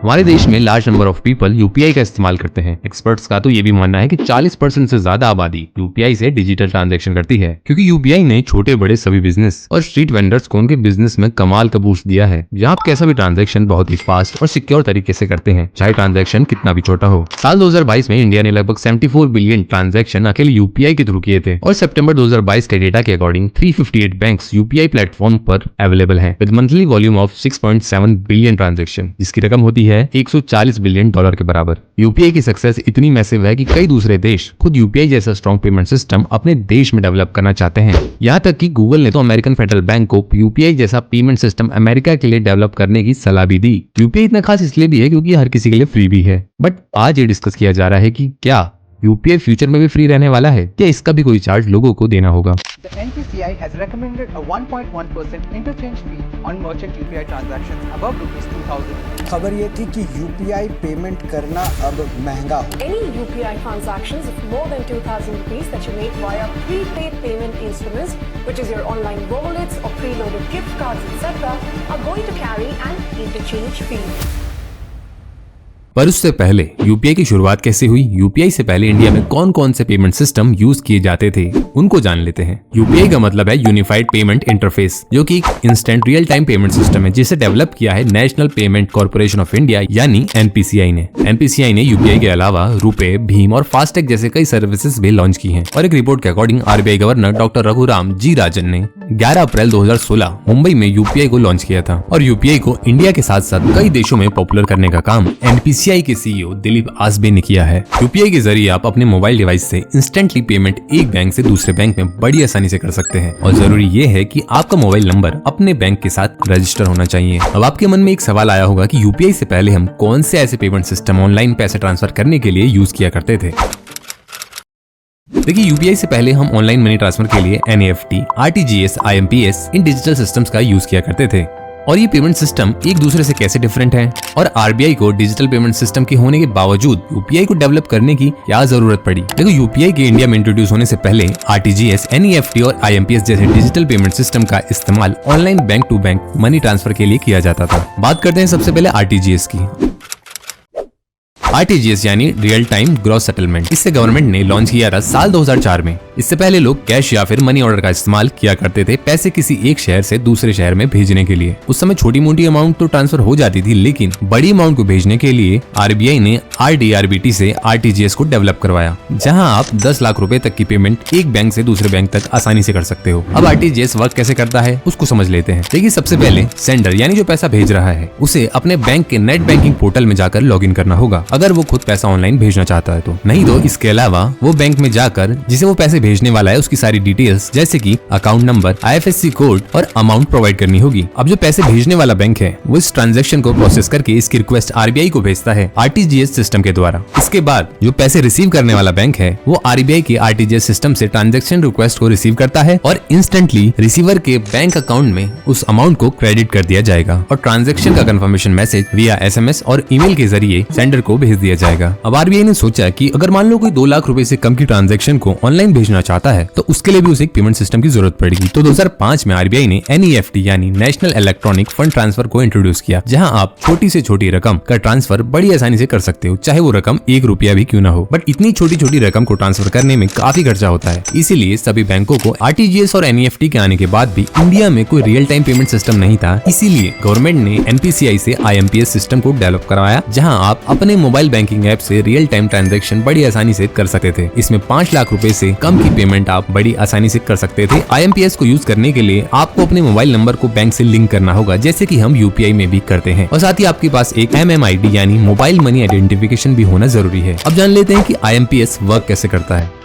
हमारे देश में large number of people UPI का इस्तेमाल करते हैं। एक्सपर्ट्स का तो ये भी मानना है कि 40% से ज्यादा आबादी यूपीआई से डिजिटल ट्रांजैक्शन करती है, क्योंकि यूपीआई ने छोटे बड़े सभी बिजनेस और स्ट्रीट वेंडर्स को उनके बिजनेस में कमाल का बूस्ट दिया है, जहाँ आप कैसा भी ट्रांजैक्शन बहुत ही फास्ट और सिक्योर तरीके से करते हैं, चाहे ट्रांजैक्शन कितना भी छोटा हो। साल 2022 में इंडिया ने लगभग 74 बिलियन ट्रांजैक्शन अकेले यूपीआई के थ्रू किए थे और सितंबर 2022 के डेटा के अकॉर्डिंग 358 बैंक्स यूपीआई प्लेटफॉर्म पर अवेलेबल हैं with monthly volume of 6.7 billion transaction, जिसकी रकम होती है $140 बिलियन के बराबर। यूपीआई की सक्सेस इतनी मैसिव है कि कई दूसरे देश खुद यूपीआई जैसा स्ट्रॉन्ग पेमेंट सिस्टम अपने देश में डेवलप करना चाहते हैं। यहाँ तक कि गूगल ने तो अमेरिकन फेडरल बैंक को यूपीआई जैसा पेमेंट सिस्टम अमेरिका के लिए डेवलप करने की सलाह भी दी। यूपीआई इतना खास इसलिए भी है क्योंकि हर किसी के लिए फ्री भी है। बट आज ये डिस्कस किया जा रहा है कि क्या यूपीआई फ्यूचर में भी फ्री रहने वाला है या इसका भी कोई चार्ज लोगों को देना होगा। The NPCI has recommended a 1.1% interchange fee on merchant UPI transactions above ₹2,000. खबर ये थी कि यूपीआई पेमेंट करना अब महंगा हो। Any UPI transactions of more than ₹2,000 that you make via prepaid payment instruments, which is your online wallets or preloaded gift cards, etc., are going to carry an interchange fee. पर उससे पहले UPI की शुरुआत कैसे हुई, UPI से पहले India में कौन कौन से पेमेंट सिस्टम यूज किए जाते थे, उनको जान लेते हैं। यूपीआई का मतलब है यूनिफाइड पेमेंट इंटरफेस, जो कि एक instant real time payment system है जिसे डेवलप किया है national payment corporation of India यानी एनपीसीआई ने। एनपीसीआई ने यूपीआई के अलावा रुपे, भीम और फास्टैग जैसे कई सर्विसेज भी लॉन्च की हैं। और एक रिपोर्ट के according RBI governor doctor Raghuram ji Rajan ने 11 अप्रैल 2016 मुंबई में यूपीआई को लॉन्च किया था। और यूपीआई को इंडिया के साथ साथ कई देशों में पॉपुलर करने का काम एनपीसीआई के सीईओ दिलीप आसबे ने किया है। यूपीआई के जरिए आप अपने मोबाइल डिवाइस से इंस्टेंटली पेमेंट एक बैंक से दूसरे बैंक में बड़ी आसानी से कर सकते हैं। और जरूरी ये है कि आपका मोबाइल नंबर अपने बैंक के साथ रजिस्टर होना चाहिए। अब आपके मन में एक सवाल आया होगा कि यूपीआई से पहले हम कौन से ऐसे पेमेंट सिस्टम ऑनलाइन पैसे ट्रांसफर करने के लिए यूज किया करते थे। देखिए, यूपीआई से पहले हम ऑनलाइन मनी ट्रांसफर के लिए एनईएफटी, आरटीजीएस, आईएमपीएस इन डिजिटल सिस्टम्स का यूज किया करते थे। और ये पेमेंट सिस्टम एक दूसरे से कैसे डिफरेंट है और आरबीआई को डिजिटल पेमेंट सिस्टम के होने के बावजूद यूपीआई को डेवलप करने की क्या जरूरत पड़ी। देखो, यूपीआई के इंडिया में इंट्रोड्यूस होने से पहले आरटीजीएस, एनईएफटी और आईएमपीएस जैसे डिजिटल पेमेंट सिस्टम का इस्तेमाल online bank to bank money transfer के लिए किया जाता था। बात करते हैं सबसे पहले आरटीजीएस की। आरटीजीएस यानी रियल टाइम ग्रॉस सेटलमेंट, इससे गवर्नमेंट ने लॉन्च किया था साल 2004 में। इससे पहले लोग कैश या फिर मनी ऑर्डर का इस्तेमाल किया करते थे पैसे किसी एक शहर से दूसरे शहर में भेजने के लिए। उस समय छोटी मोटी अमाउंट तो ट्रांसफर हो जाती थी, लेकिन बड़ी अमाउंट को भेजने के लिए आरबीआई ने आरडीआरबीटी से आरटीजीएस को डेवलप करवाया, जहां आप 10 लाख रुपए तक की पेमेंट एक बैंक से दूसरे बैंक तक आसानी से कर सकते हो। अब आरटीजीएस वर्क कैसे करता है उसको समझ लेते हैं। देखिए, सबसे पहले सेंडर यानी जो पैसा भेज रहा है उसे अपने बैंक के नेट बैंकिंग पोर्टल में जाकर लॉग इन करना होगा, अगर वो खुद पैसा ऑनलाइन भेजना चाहता है तो। नहीं तो इसके अलावा वो बैंक में जाकर जिसे वो पैसे भेजने वाला है उसकी सारी डिटेल्स जैसे कि अकाउंट नंबर, आईएफएससी कोड और अमाउंट प्रोवाइड करनी होगी। अब जो पैसे भेजने वाला बैंक है वो इस ट्रांजैक्शन को प्रोसेस करके इसकी रिक्वेस्ट आरबीआई को भेजता है आरटीजीएस सिस्टम के द्वारा। इसके बाद जो पैसे रिसीव करने वाला बैंक है वो आरबीआई के आरटीजीएस सिस्टम से ट्रांजैक्शन रिक्वेस्ट को रिसीव करता है और इंस्टेंटली रिसीवर के बैंक अकाउंट में उस अमाउंट को क्रेडिट कर दिया जाएगा और ट्रांजैक्शन का कंफर्मेशन मैसेज विया एसएमएस और ईमेल के जरिए सेंडर को भेज दिया जाएगा। अब आरबीआई ने सोचा कि अगर मान लो कोई 2 लाख रुपए से कम की ट्रांजैक्शन को ऑनलाइन भेजना चाहता है तो उसके लिए भी उसे एक पेमेंट सिस्टम की जरूरत पड़ेगी। तो 2005 में आरबीआई ने एनईएफटी यानी नेशनल इलेक्ट्रॉनिक फंड ट्रांसफर को इंट्रोड्यूस किया, जहां आप छोटी से छोटी रकम का ट्रांसफर बड़ी आसानी से कर सकते हो, चाहे वो रकम ₹1 भी क्यों ना हो। बट इतनी छोटी छोटी रकम को ट्रांसफर करने में काफी खर्चा होता है, इसीलिए सभी बैंकों को आरटीजीएस और एनईएफटी के आने के बाद भी इंडिया में कोई रियल टाइम पेमेंट सिस्टम नहीं था। इसीलिए गवर्नमेंट ने एनपीसीआई से आईएमपीएस सिस्टम को डेवलप करवाया, जहां आप अपने मोबाइल बैंकिंग ऐप से रियल टाइम ट्रांजैक्शन बड़ी आसानी से कर सकते थे। इसमें 5 लाख रुपए से कम की पेमेंट आप बड़ी आसानी से कर सकते थे। आईएमपीएस को यूज करने के लिए आपको अपने मोबाइल नंबर को बैंक से लिंक करना होगा, जैसे कि हम यूपीआई में भी करते हैं, और साथ ही आपके पास एक एमएमआईडी यानी मोबाइल मनी आइडेंटिफिकेशन भी होना जरूरी है। अब जान लेते हैं कि आईएमपीएस वर्क कैसे करता है।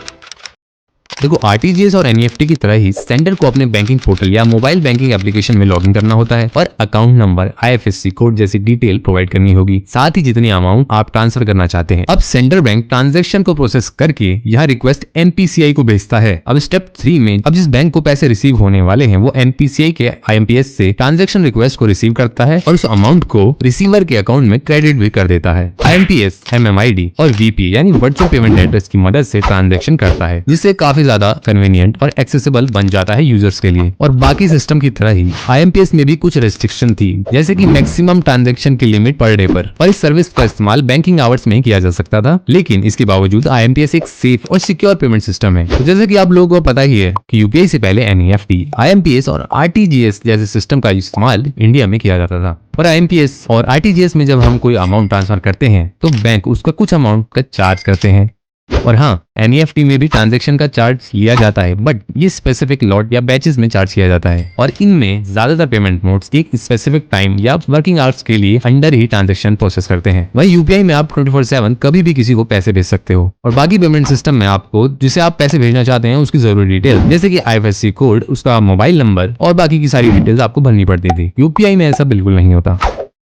देखो, आरटीजीएस और एनईएफटी की तरह ही सेंडर को अपने बैंकिंग पोर्टल या मोबाइल बैंकिंग एप्लीकेशन में लॉगिन करना होता है और अकाउंट नंबर, आईएफएससी कोड जैसी डिटेल प्रोवाइड करनी होगी, साथ ही जितनी अमाउंट आप ट्रांसफर करना चाहते हैं। अब सेंडर बैंक ट्रांजैक्शन को प्रोसेस करके यह रिक्वेस्ट एनपीसीआई को भेजता है। अब स्टेप 3 में अब जिस बैंक को पैसे रिसीव होने वाले हैं वो एनपीसीआई के आईएमपीएस से ट्रांजैक्शन रिक्वेस्ट को रिसीव करता है और उस अमाउंट को रिसीवर के अकाउंट में क्रेडिट भी कर देता है। आईएमपीएस एमएमआईडी और वीपी यानी वर्चुअल पेमेंट एड्रेस की मदद से ट्रांजैक्शन करता है, जिससे काफी ज्यादा कन्वीनियंट और एक्सेसिबल बन जाता है यूजर्स के लिए। और बाकी सिस्टम की तरह ही IMPS में भी कुछ रेस्ट्रिक्शन थी, जैसे कि मैक्सिमम ट्रांजैक्शन की लिमिट पर डे पर, और इस सर्विस का इस्तेमाल बैंकिंग आवर्स में किया जा सकता था। लेकिन इसके बावजूद IMPS एक सेफ और सिक्योर पेमेंट सिस्टम है। तो जैसे कि आप लोगों को पता ही है कि UPI से पहले NEFT, IMPS और RTGS जैसे सिस्टम का इस्तेमाल इंडिया में किया जाता था। और IMPS और RTGS में जब हम कोई अमाउंट ट्रांसफर करते हैं तो बैंक उसका कुछ अमाउंट का चार्ज करते हैं। और हाँ, NEFT में भी ट्रांजैक्शन का चार्ज लिया जाता है, बट ये स्पेसिफिक लॉट या बैचेस में चार्ज किया जाता है। और इनमें ज्यादातर पेमेंट मोड्स एक स्पेसिफिक टाइम या वर्किंग आवर्स के लिए अंडर ही ट्रांजैक्शन प्रोसेस करते हैं। वहीं UPI में आप 24/7 कभी भी किसी को पैसे भेज सकते हो। और बाकी पेमेंट सिस्टम में आपको जिसे आप पैसे भेजना चाहते हैं उसकी जरूरी डिटेल, जैसे कि IFSC कोड, उसका मोबाइल नंबर और बाकी की सारी डिटेल्स आपको भरनी पड़ती थी। UPI में ऐसा बिल्कुल नहीं होता।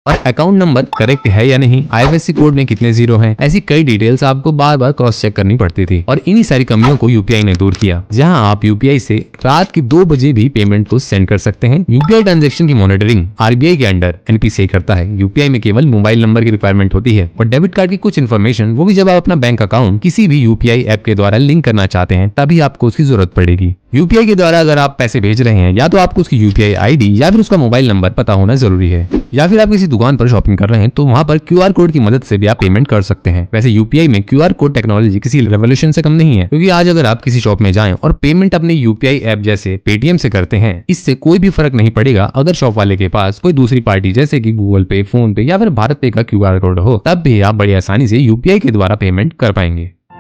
और अकाउंट नंबर करेक्ट है या नहीं, IFSC कोड में कितने जीरो हैं, ऐसी कई डिटेल्स आपको बार बार क्रॉस चेक करनी पड़ती थी। और इन्हीं सारी कमियों को UPI ने दूर किया, जहां आप UPI से रात के 2 बजे भी पेमेंट को सेंड कर सकते हैं। UPI ट्रांजैक्शन की मॉनिटरिंग RBI के अंडर NPCI करता है। UPI में केवल मोबाइल नंबर की रिक्वायरमेंट होती है और डेबिट कार्ड की कुछ इन्फॉर्मेशन, वो भी जब आप अपना बैंक अकाउंट किसी भी UPI ऐप के द्वारा लिंक करना चाहते हैं तभी आपको उसकी जरूरत पड़ेगी। UPI के द्वारा अगर आप पैसे भेज रहे हैं, या तो आपको उसकी UPI ID या फिर उसका मोबाइल नंबर पता होना जरूरी है। या फिर आप किसी दुकान पर शॉपिंग कर रहे हैं तो वहां पर QR कोड की मदद से भी आप पेमेंट कर सकते हैं। वैसे UPI में QR कोड टेक्नोलॉजी किसी रेवोल्यूशन से कम नहीं है, क्योंकि आज अगर आप किसी शॉप में जाएं और पेमेंट अपने UPI ऐप जैसे Paytm से करते हैं, इससे कोई भी फर्क नहीं पड़ेगा अगर शॉप वाले के पास कोई दूसरी पार्टी जैसे कि गूगल पे, फोन पे या फिर भारत पे का QR कोड हो, तब भी आप बड़ी आसानी से UPI के द्वारा पेमेंट कर पाएंगे।